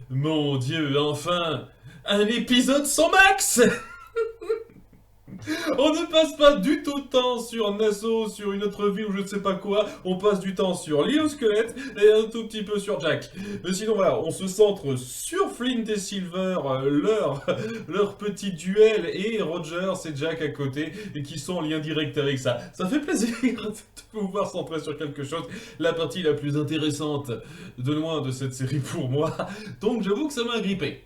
Mon Dieu, enfin un épisode sans Max. On ne passe pas du tout de temps sur Nassau, sur une autre ville ou je ne sais pas quoi, on passe du temps sur Lilo Squelette et un tout petit peu sur Jack. Mais sinon voilà, on se centre sur Flint et Silver, leur petit duel, et Roger et Jack à côté, et qui sont en lien direct avec ça. Ça fait plaisir de pouvoir centrer sur quelque chose, la partie la plus intéressante de loin de cette série pour moi. Donc j'avoue que ça m'a grippé,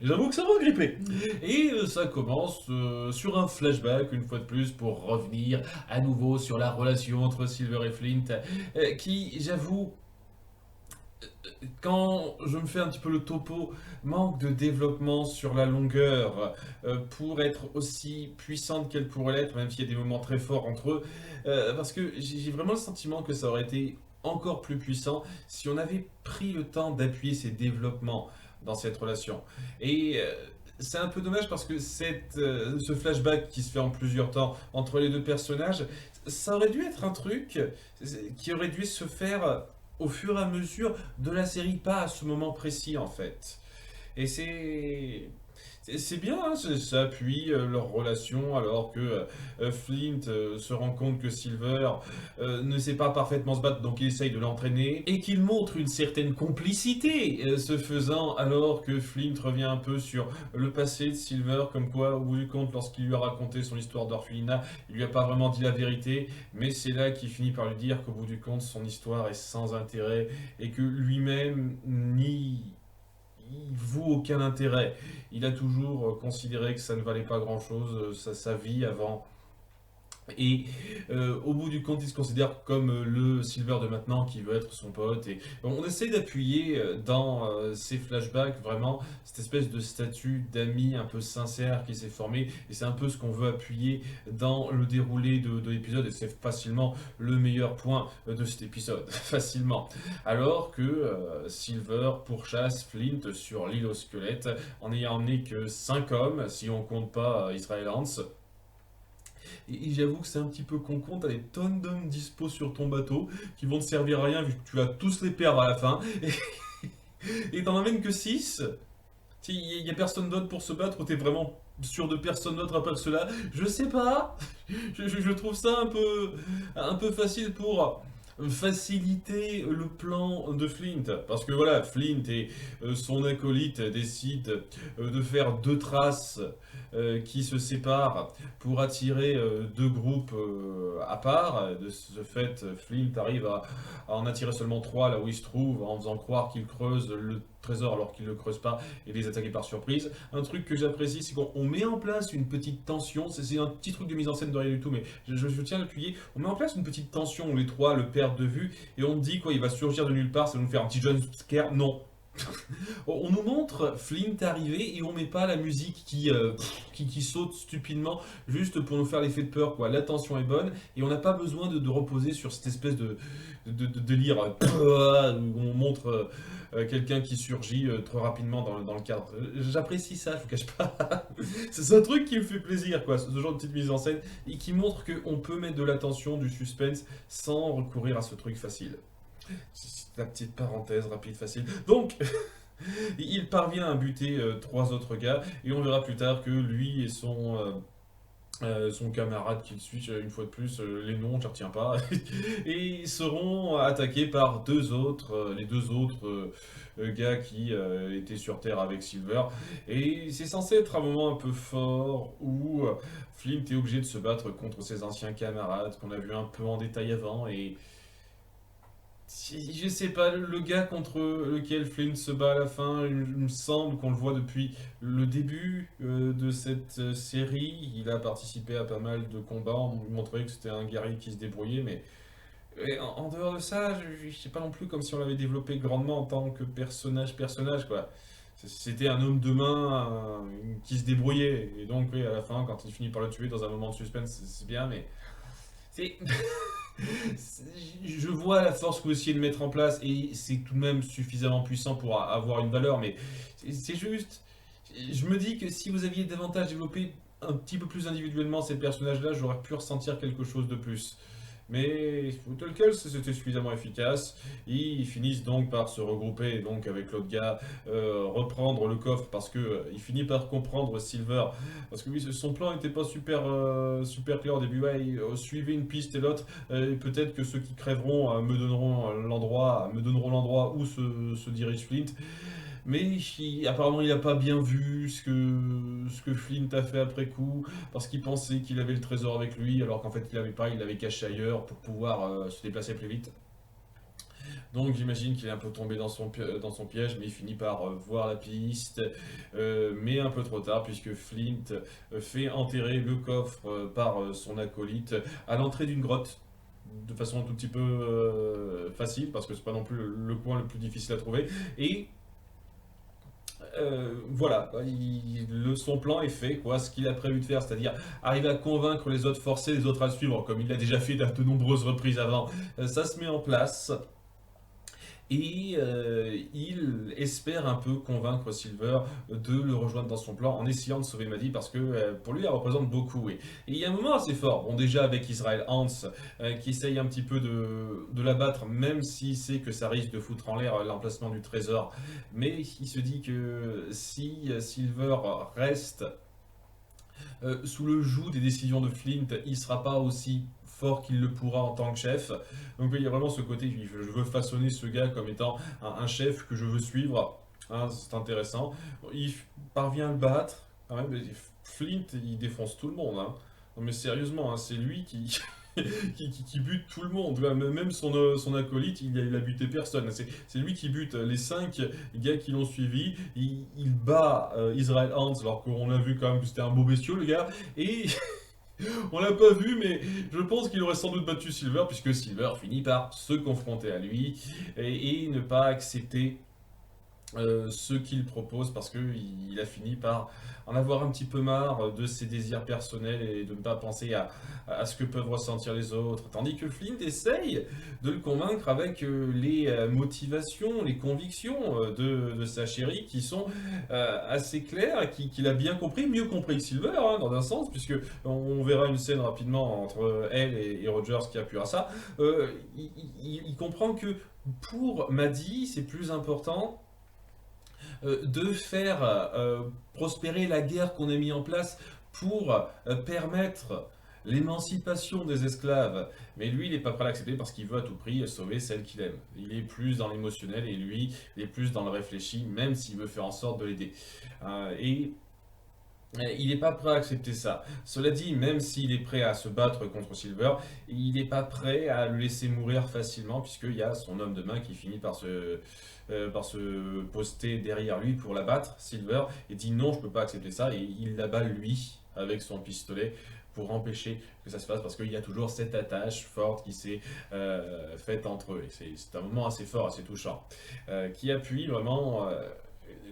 Et ça commence sur un flashback, une fois de plus, pour revenir à nouveau sur la relation entre Silver et Flint, qui, j'avoue, quand je me fais un petit peu le topo, manque de développement sur la longueur pour être aussi puissante qu'elle pourrait l'être, même s'il y a des moments très forts entre eux, parce que j'ai vraiment le sentiment que ça aurait été encore plus puissant si on avait pris le temps d'appuyer ces développements dans cette relation. Et c'est un peu dommage parce que ce flashback qui se fait en plusieurs temps entre les deux personnages, ça aurait dû être un truc qui aurait dû se faire au fur et à mesure de la série, pas à ce moment précis en fait. Et c'est bien, hein, ça appuie leur relation alors que Flint se rend compte que Silver ne sait pas parfaitement se battre, donc il essaye de l'entraîner et qu'il montre une certaine complicité ce faisant, alors que Flint revient un peu sur le passé de Silver, comme quoi au bout du compte, lorsqu'il lui a raconté son histoire d'orphelinat, il lui a pas vraiment dit la vérité, mais c'est là qu'il finit par lui dire qu'au bout du compte son histoire est sans intérêt et que lui-même n'y il vaut aucun intérêt. Il a toujours considéré que ça ne valait pas grand-chose, sa vie avant. Et au bout du compte, il se considère comme le Silver de maintenant qui veut être son pote. Et on essaie d'appuyer dans ces flashbacks vraiment cette espèce de statut d'ami un peu sincère qui s'est formé. Et c'est un peu ce qu'on veut appuyer dans le déroulé de l'épisode. Et c'est facilement le meilleur point de cet épisode. Facilement. Alors que Silver pourchasse Flint sur l'île aux squelettes en n'ayant emmené que 5 hommes, si on compte pas Israel Hans. Et j'avoue que c'est un petit peu con-con, t'as des tonnes d'hommes dispo sur ton bateau qui vont te servir à rien vu que tu vas tous les perdre à la fin. Et t'en emmènes que 6. Il n'y a personne d'autre pour se battre ou t'es vraiment sûr de personne d'autre à part cela. Je sais pas. Je trouve ça un peu facile pour faciliter le plan de Flint. Parce que voilà, Flint et son acolyte décident de faire 2 traces qui se séparent pour attirer 2 groupes à part. De ce fait, Flint arrive à en attirer seulement 3 là où il se trouve, en faisant croire qu'il creuse le trésor alors qu'il ne le creuse pas et les attaquer par surprise. Un truc que j'apprécie, c'est qu'on met en place une petite tension. C'est un petit truc de mise en scène de rien du tout, mais je tiens à l'appuyer. On met en place une petite tension où les 3 le perdent de vue et on dit quoi, il va surgir de nulle part, ça va nous faire un petit jump scare. Non. On nous montre Flint arriver et on met pas la musique qui saute stupidement juste pour nous faire l'effet de peur, quoi. La tension est bonne et on n'a pas besoin de reposer sur cette espèce de délire où on montre quelqu'un qui surgit trop rapidement dans le cadre. J'apprécie ça, je vous cache pas. C'est un truc qui me fait plaisir, quoi, ce genre de petite mise en scène et qui montre qu'on peut mettre de la tension, du suspense sans recourir à ce truc facile. C'est la petite parenthèse rapide, facile. Donc, il parvient à buter 3 autres gars, et on verra plus tard que lui et son camarade qui le suit, une fois de plus, les noms, je ne retiens pas, et seront attaqués par les 2 autres gars qui étaient sur Terre avec Silver. Et c'est censé être un moment un peu fort où Flint est obligé de se battre contre ses anciens camarades qu'on a vu un peu en détail avant, et je sais pas, le gars contre lequel Flint se bat à la fin, il me semble qu'on le voit depuis le début de cette série. Il a participé à pas mal de combats, on lui montrait que c'était un guerrier qui se débrouillait, mais en dehors de ça, je sais pas non plus comme si on l'avait développé grandement en tant que personnage, quoi. C'était un homme de main qui se débrouillait, et donc oui, à la fin, quand il finit par le tuer dans un moment de suspense, c'est bien, mais c'est je vois la force que vous essayez de mettre en place et c'est tout de même suffisamment puissant pour avoir une valeur, mais c'est juste. Je me dis que si vous aviez davantage développé un petit peu plus individuellement ces personnages-là, j'aurais pu ressentir quelque chose de plus. Mais tel quel, c'était suffisamment efficace. Ils finissent donc par se regrouper donc avec l'autre gars, reprendre le coffre parce que il finit par comprendre Silver. Parce que oui, son plan n'était pas super clair au début. Ouais, suivez une piste et l'autre. Peut-être que ceux qui crèveront me donneront l'endroit où se dirige Flint. Mais apparemment, il n'a pas bien vu ce que Flint a fait après coup, parce qu'il pensait qu'il avait le trésor avec lui, alors qu'en fait, il l'avait pas, il l'avait caché ailleurs pour pouvoir se déplacer plus vite. Donc j'imagine qu'il est un peu tombé dans son piège, mais il finit par voir la piste, mais un peu trop tard, puisque Flint fait enterrer le coffre par son acolyte à l'entrée d'une grotte. De façon un tout petit peu facile, parce que c'est pas non plus le coin le plus difficile à trouver. Et voilà, son plan est fait, quoi, ce qu'il a prévu de faire, c'est-à-dire arriver à convaincre les autres, forcer les autres à le suivre, comme il l'a déjà fait de nombreuses reprises avant. Ça se met en place. Et il espère un peu convaincre Silver de le rejoindre dans son plan en essayant de sauver Maddie parce que pour lui elle représente beaucoup. Et il y a un moment assez fort, bon déjà avec Israel Hans qui essaye un petit peu de l'abattre même s'il sait que ça risque de foutre en l'air l'emplacement du trésor. Mais il se dit que si Silver reste sous le joug des décisions de Flint, il ne sera pas aussi fort qu'il le pourra en tant que chef. Donc il y a vraiment ce côté, je veux façonner ce gars comme étant un chef que je veux suivre. Hein, c'est intéressant. Il parvient à le battre. Quand même, Flint, il défonce tout le monde. Hein. Non mais sérieusement, hein, c'est lui qui, qui bute tout le monde. Même son acolyte, il a buté personne. C'est lui qui bute les 5 gars qui l'ont suivi. Il bat Israel Hans, alors qu'on a vu quand même que c'était un beau bestiau, le gars. Et on l'a pas vu, mais je pense qu'il aurait sans doute battu Silver, puisque Silver finit par se confronter à lui et ne pas accepter ce qu'il propose parce qu'il a fini par en avoir un petit peu marre de ses désirs personnels et de ne pas penser à ce que peuvent ressentir les autres. Tandis que Flint essaye de le convaincre avec les motivations, les convictions de sa chérie qui sont assez claires, qu'il a bien compris, mieux compris que Silver hein, dans un sens, puisque on verra une scène rapidement entre elle et Rogers qui appuiera ça. Il comprend que pour Maddie, c'est plus important de faire prospérer la guerre qu'on a mis en place pour permettre l'émancipation des esclaves. Mais lui, il n'est pas prêt à l'accepter parce qu'il veut à tout prix sauver celle qu'il aime. Il est plus dans l'émotionnel et lui, il est plus dans le réfléchi, même s'il veut faire en sorte de l'aider. Et il n'est pas prêt à accepter ça. Cela dit, même s'il est prêt à se battre contre Silver, il n'est pas prêt à le laisser mourir facilement, puisqu'il y a son homme de main qui finit par se poster derrière lui pour l'abattre, Silver, et dit non, je ne peux pas accepter ça, et il l'abat lui avec son pistolet pour empêcher que ça se fasse, parce qu'il y a toujours cette attache forte qui s'est faite entre eux. Et c'est un moment assez fort, assez touchant, qui appuie vraiment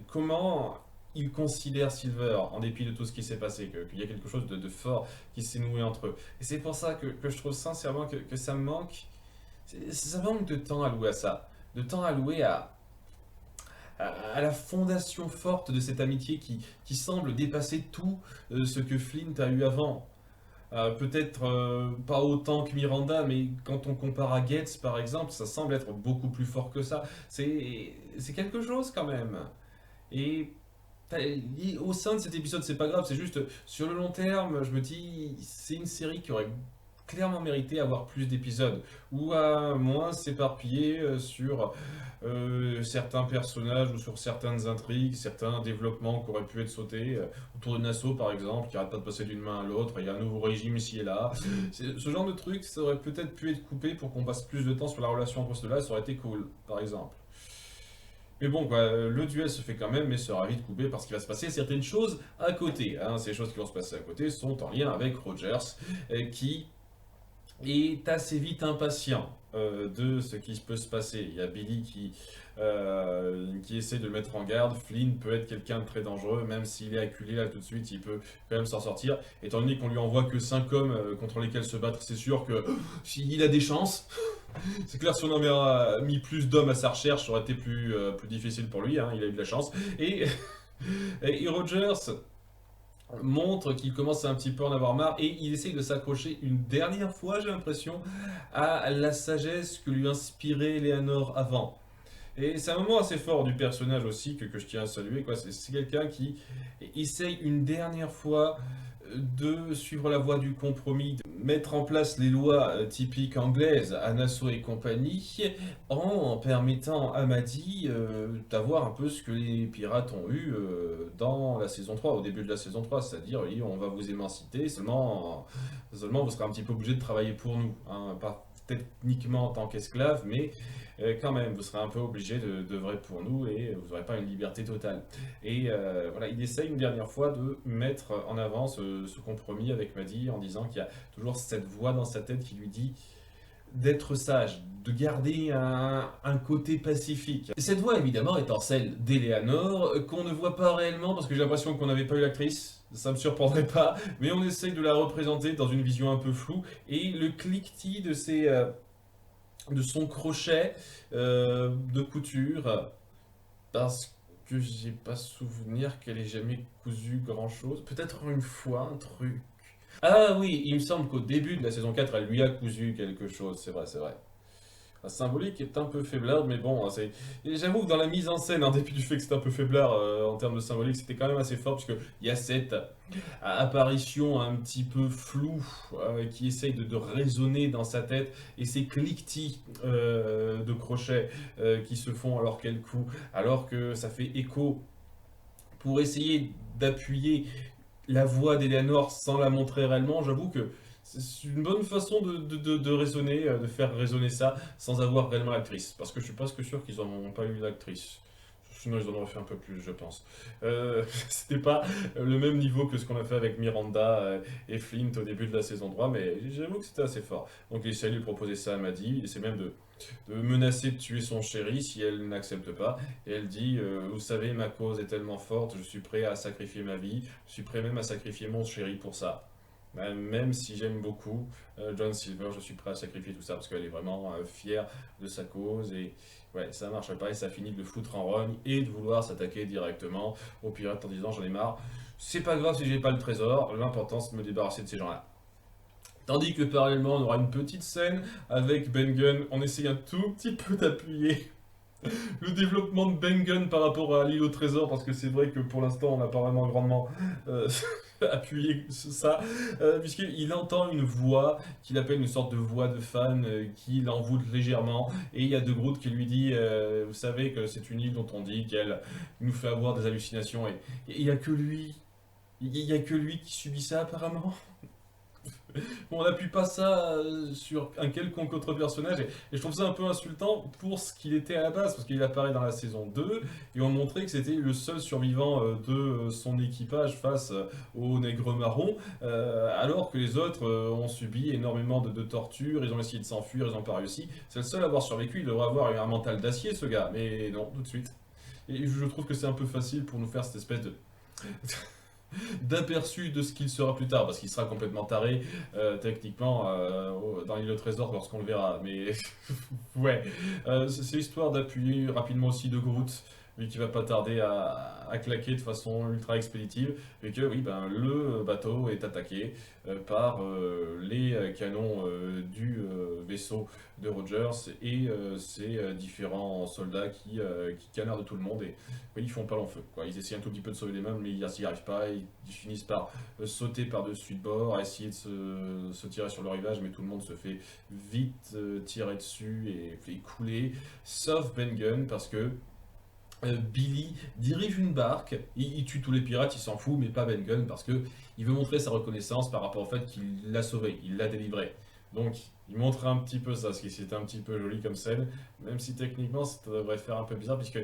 comment il considère Silver, en dépit de tout ce qui s'est passé, qu'il y a quelque chose de fort qui s'est noué entre eux. Et c'est pour ça que je trouve sincèrement que ça me manque. Ça manque de temps alloué à ça. De temps alloué à la fondation forte de cette amitié qui semble dépasser tout ce que Flint a eu avant. Peut-être pas autant que Miranda, mais quand on compare à Gates par exemple, ça semble être beaucoup plus fort que ça. C'est quelque chose quand même. Et au sein de cet épisode, c'est pas grave, c'est juste sur le long terme, je me dis, c'est une série qui aurait clairement mérité avoir plus d'épisodes ou à moins s'éparpiller sur certains personnages ou sur certaines intrigues, certains développements qui auraient pu être sautés autour de Nassau par exemple, qui arrête pas de passer d'une main à l'autre, il y a un nouveau régime ici et là. Ce genre de truc, ça aurait peut-être pu être coupé pour qu'on passe plus de temps sur la relation entre ceux-là, ça aurait été cool, par exemple. Mais bon, quoi, le duel se fait quand même, mais sera vite coupé parce qu'il va se passer certaines choses à côté. Hein. Ces choses qui vont se passer à côté sont en lien avec Rogers, qui est assez vite impatient de ce qui peut se passer. Il y a Billy qui essaie de le mettre en garde. Flynn peut être quelqu'un de très dangereux, même s'il est acculé là tout de suite, il peut quand même s'en sortir. Étant donné qu'on lui envoie que 5 hommes contre lesquels se battre, c'est sûr que s'il a des chances. C'est clair, si on avait mis plus d'hommes à sa recherche, ça aurait été plus difficile pour lui, hein, il a eu de la chance. Et Rogers montre qu'il commence à un petit peu en avoir marre et il essaye de s'accrocher une dernière fois, j'ai l'impression, à la sagesse que lui inspirait Léanore avant. Et c'est un moment assez fort du personnage aussi que je tiens à saluer, quoi. C'est quelqu'un qui essaye une dernière fois de suivre la voie du compromis, de mettre en place les lois typiques anglaises à Nassau et compagnie, en permettant à Maddy d'avoir un peu ce que les pirates ont eu dans la saison 3, au début de la saison 3, c'est-à-dire oui, on va vous émanciper, seulement vous serez un petit peu obligé de travailler pour nous, hein, pas techniquement en tant qu'esclave, mais quand même, vous serez un peu obligé d'œuvrer pour nous et vous n'aurez pas une liberté totale. Et voilà, il essaye une dernière fois de mettre en avant ce compromis avec Maddy en disant qu'il y a toujours cette voix dans sa tête qui lui dit d'être sage, de garder un côté pacifique. Cette voix, évidemment, étant celle d'Eleanor, qu'on ne voit pas réellement parce que j'ai l'impression qu'on n'avait pas eu l'actrice. Ça me surprendrait pas, mais on essaye de la représenter dans une vision un peu floue. Et le cliquetis de son crochet de couture, parce que j'ai pas souvenir qu'elle ait jamais cousu grand chose. Peut-être une fois un truc. Ah oui, il me semble qu'au début de la saison 4, elle lui a cousu quelque chose, c'est vrai, c'est vrai. La symbolique est un peu faiblard, mais bon, et j'avoue que dans la mise en scène, en dépit du fait que c'est un peu faiblard en termes de symbolique, c'était quand même assez fort, puisqu'il y a cette apparition un petit peu floue qui essaye de résonner dans sa tête, et ces cliquetis de crochets qui se font alors qu'elle coud, alors que ça fait écho pour essayer d'appuyer la voix d'Eleanor sans la montrer réellement. J'avoue que c'est une bonne façon de raisonner, de faire résonner ça sans avoir réellement l'actrice. Parce que je suis presque sûr qu'ils n'en ont pas eu l'actrice. Sinon, ils en auraient fait un peu plus, je pense. C'était pas le même niveau que ce qu'on a fait avec Miranda et Flint au début de la saison 3, mais j'avoue que c'était assez fort. Donc, il essaie de lui proposer ça à Maddy, il essaie même de menacer de tuer son chéri si elle n'accepte pas. Et elle dit vous savez, ma cause est tellement forte, je suis prêt à sacrifier ma vie, je suis prêt même à sacrifier mon chéri pour ça. Même si j'aime beaucoup John Silver, je suis prêt à sacrifier tout ça parce qu'elle est vraiment fière de sa cause. Et ouais, ça marche pas et ça finit de le foutre en rogne et de vouloir s'attaquer directement aux pirates en disant j'en ai marre. C'est pas grave si j'ai pas le trésor, l'important c'est de me débarrasser de ces gens-là. Tandis que parallèlement, on aura une petite scène avec Ben Gunn. On essaye un tout petit peu d'appuyer le développement de Ben Gunn par rapport à l'île au trésor, parce que c'est vrai que pour l'instant, on n'a pas vraiment grandement euh, appuyé ça, puisqu'il entend une voix qu'il appelle une sorte de voix de fan qui l'envoûte légèrement. Et il y a De Groot qui lui dit vous savez que c'est une île dont on dit qu'elle nous fait avoir des hallucinations. Et il n'y a que lui. Il n'y a que lui qui subit ça apparemment. On n'appuie pas ça sur un quelconque autre personnage et je trouve ça un peu insultant pour ce qu'il était à la base parce qu'il apparaît dans la saison 2 et on montrait que c'était le seul survivant de son équipage face au nègre marron alors que les autres ont subi énormément de tortures, ils ont essayé de s'enfuir, ils n'ont pas réussi. C'est le seul à avoir survécu, il devrait avoir un mental d'acier ce gars, mais non, tout de suite. Et je trouve que c'est un peu facile pour nous faire cette espèce de d'aperçu de ce qu'il sera plus tard, parce qu'il sera complètement taré techniquement dans l'île au trésor lorsqu'on le verra. Mais ouais, c'est histoire d'appuyer rapidement aussi de Groot, lui qui va pas tarder à claquer de façon ultra expéditive, et que oui, ben, le bateau est attaqué par les canons du vaisseau de Rogers et ces différents soldats qui canardent tout le monde et oui, ils font pas long feu. Quoi. Ils essayent un tout petit peu de sauver les meubles, mais ils n'y arrivent pas. Ils finissent par sauter par-dessus de bord, essayer de se tirer sur le rivage, mais tout le monde se fait vite tirer dessus et fait couler, sauf Ben Gunn, parce que Billy dirige une barque, il tue tous les pirates, il s'en fout, mais pas Ben Gunn, parce que il veut montrer sa reconnaissance par rapport au fait qu'il l'a sauvé, il l'a délivré. Donc, il montre un petit peu ça, ce qui c'était un petit peu joli comme scène, même si techniquement ça devrait faire un peu bizarre, puisque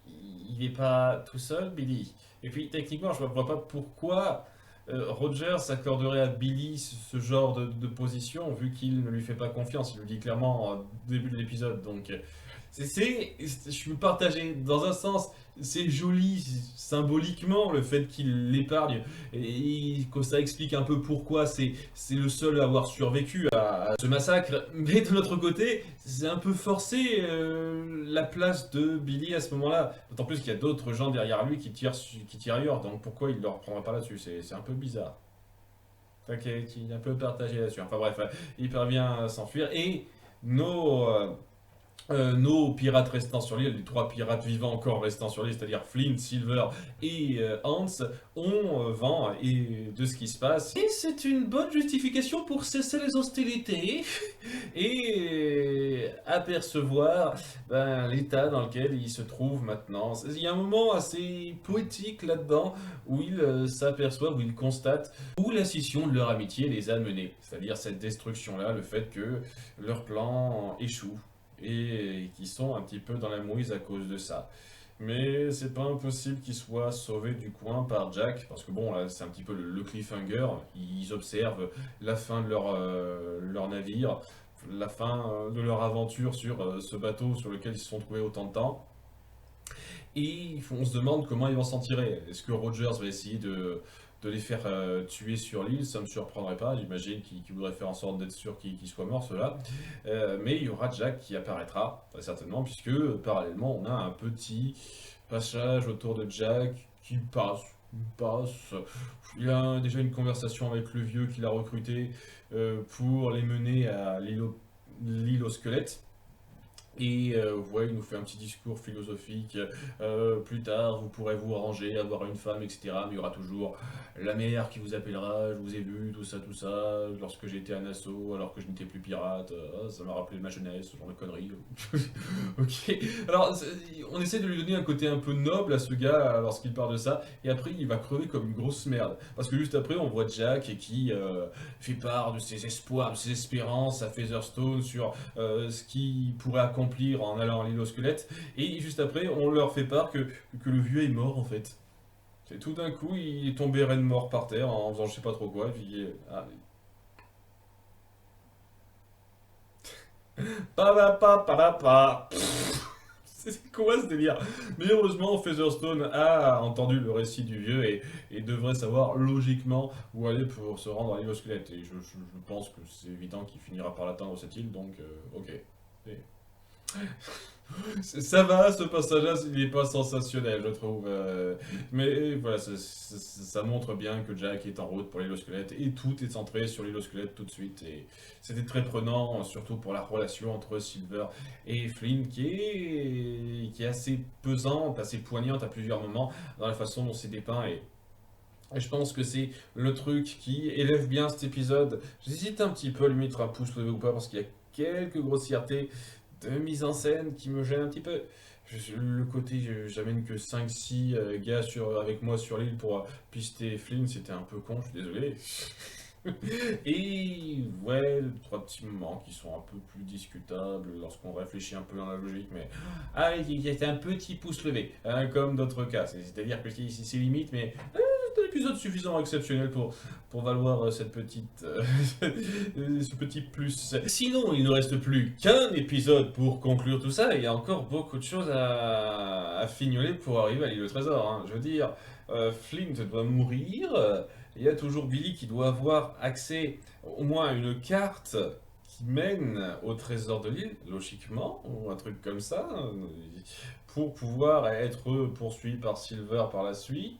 il n'est pas tout seul, Billy. Et puis, techniquement, je ne vois pas pourquoi Roger s'accorderait à Billy ce genre de position, vu qu'il ne lui fait pas confiance, il le dit clairement au début de l'épisode, donc... Je suis partagé. Dans un sens, c'est joli symboliquement le fait qu'il l'épargne et que ça explique un peu pourquoi c'est le seul à avoir survécu à ce massacre. Mais de l'autre côté, c'est un peu forcé la place de Billy à ce moment-là. D'autant plus qu'il y a d'autres gens derrière lui qui tirent ailleurs. Donc pourquoi il ne le reprendra pas là-dessus? C'est un peu bizarre. Ok, il est un peu partagé là-dessus. Enfin bref, il parvient à s'enfuir et nos pirates restant sur l'île, les trois pirates vivants encore restant sur l'île, c'est-à-dire Flint, Silver et Hans, ont vent de ce qui se passe. Et c'est une bonne justification pour cesser les hostilités et apercevoir l'état dans lequel ils se trouvent maintenant. Il y a un moment assez poétique là-dedans où ils s'aperçoivent, où ils constatent où la scission de leur amitié les a menés. C'est-à-dire cette destruction-là, le fait que leur plan échoue et qui sont un petit peu dans la mouise à cause de ça. Mais c'est pas impossible qu'ils soient sauvés du coin par Jack, parce que bon, là, c'est un petit peu le cliffhanger. Ils observent la fin de leur navire, la fin de leur aventure sur ce bateau sur lequel ils se sont trouvés autant de temps. Et on se demande comment ils vont s'en tirer. Est-ce que Rogers va essayer de les faire tuer sur l'île? Ça me surprendrait pas. J'imagine qu'il voudrait faire en sorte d'être sûr qu'ils soient morts, ceux-là. Mais il y aura Jack qui apparaîtra, très certainement, puisque parallèlement, on a un petit passage autour de Jack qui passe. Il a déjà une conversation avec le vieux qu'il a recruté pour les mener à l'île aux squelettes. Et ouais, il nous fait un petit discours philosophique. Plus tard, vous pourrez vous arranger, avoir une femme, etc. Mais il y aura toujours la mère qui vous appellera. Je vous ai vu, tout ça, lorsque j'étais à Nassau, alors que je n'étais plus pirate. Ça m'a rappelé ma jeunesse, ce genre de conneries. Ok. Alors, on essaie de lui donner un côté un peu noble à ce gars lorsqu'il parle de ça. Et après, il va crever comme une grosse merde. Parce que juste après, on voit Jack qui fait part de ses espoirs, de ses espérances à Featherstone sur ce qu'il pourrait accomplir en allant à l'île aux squelettes. Et juste après, on leur fait part que le vieux est mort en fait. Et tout d'un coup, il est tombé raide mort par terre en faisant je sais pas trop quoi. Et puis, pa. C'est quoi ce délire? Mais heureusement, Featherstone a entendu le récit du vieux et devrait savoir logiquement où aller pour se rendre à l'île aux squelettes. Et je pense que c'est évident qu'il finira par l'atteindre cette île, donc ok. Et ça va, ce passage-là, il n'est pas sensationnel, je trouve. Mais voilà, ça montre bien que Jack est en route pour l'île squelette et tout est centré sur l'île squelette tout de suite. Et c'était très prenant, surtout pour la relation entre Silver et Flynn, qui est assez pesante, assez poignante à plusieurs moments dans la façon dont c'est dépeint. Et je pense que c'est le truc qui élève bien cet épisode. J'hésite un petit peu à lui mettre un pouce levé ou pas parce qu'il y a quelques grossièretés de mise en scène qui me gênent un petit peu. Le côté, j'amène que 5-6 gars avec moi sur l'île pour pister Flynn, c'était un peu con, je suis désolé. Et ouais, trois petits moments qui sont un peu plus discutables lorsqu'on réfléchit un peu dans la logique, mais ah, il y a un petit pouce levé, hein, comme d'autres cas. C'est-à-dire que c'est limite, mais c'est un épisode suffisamment exceptionnel pour valoir ce petit plus. Sinon, il ne reste plus qu'un épisode pour conclure tout ça, et il y a encore beaucoup de choses à fignoler pour arriver à l'île au trésor, hein. Je veux dire, Flint doit mourir. Il y a toujours Billy qui doit avoir accès au moins à une carte qui mène au trésor de l'île, logiquement, ou un truc comme ça, pour pouvoir être poursuivi par Silver par la suite.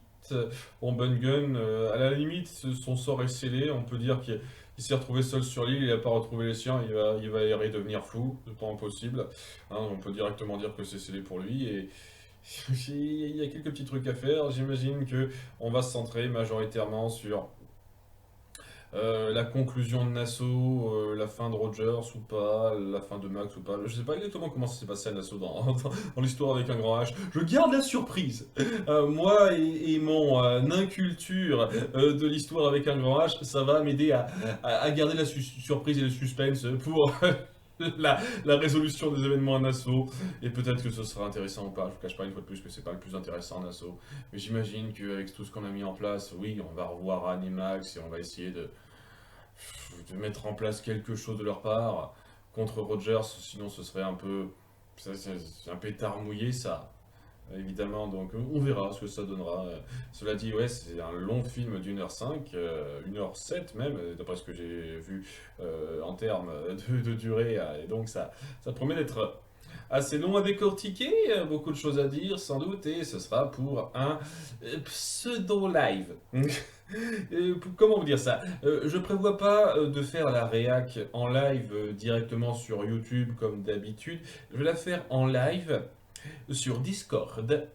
Bon, Bungun, à la limite, son sort est scellé, on peut dire qu'il s'est retrouvé seul sur l'île, il n'a pas retrouvé les siens, il va y devenir flou, le temps impossible. Hein, on peut directement dire que c'est scellé pour lui, et il y a quelques petits trucs à faire. J'imagine que on va se centrer majoritairement sur la conclusion de Nassau, la fin de Rogers ou pas, la fin de Max ou pas. Je sais pas exactement comment ça s'est passé à Nassau dans l'histoire avec un grand H. Je garde la surprise. Moi et mon inculture de l'histoire avec un grand H, ça va m'aider à garder la surprise et le suspense pour la résolution des événements à Nassau. Et peut-être que ce sera intéressant ou pas. Je vous cache pas une fois de plus que c'est pas le plus intéressant à Nassau. Mais j'imagine qu'avec tout ce qu'on a mis en place, oui, on va revoir Anne et Max et on va essayer de mettre en place quelque chose de leur part contre Rogers. Sinon, ce serait un peu C'est un pétard mouillé, ça. Évidemment, donc on verra ce que ça donnera. Cela dit, ouais, c'est un long film d'1h05, 1h07 même, d'après ce que j'ai vu en termes de durée, et donc ça promet d'être assez long à décortiquer, beaucoup de choses à dire sans doute, et ce sera pour un pseudo-live. Comment vous dire ça? Je prévois pas de faire la réac en live directement sur YouTube comme d'habitude. Je vais la faire en live sur Discord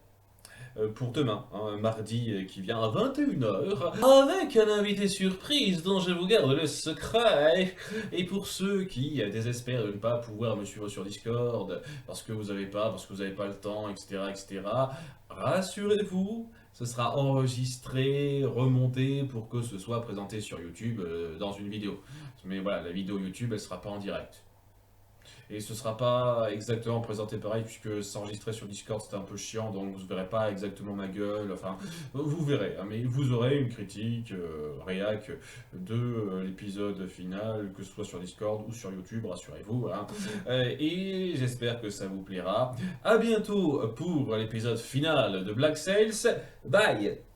pour demain, hein, mardi qui vient à 21h, avec un invité surprise dont je vous garde le secret. Et pour ceux qui désespèrent de ne pas pouvoir me suivre sur Discord, parce que vous n'avez pas le temps, etc., etc., rassurez-vous, ce sera enregistré, remonté pour que ce soit présenté sur YouTube dans une vidéo. Mais voilà, la vidéo YouTube, elle sera pas en direct. Et ce sera pas exactement présenté pareil, puisque s'enregistrer sur Discord c'est un peu chiant, donc vous ne verrez pas exactement ma gueule, enfin, vous verrez, hein, mais vous aurez une critique, réac de l'épisode final, que ce soit sur Discord ou sur YouTube, rassurez-vous, hein. Et j'espère que ça vous plaira. À bientôt pour l'épisode final de Black Sails, bye!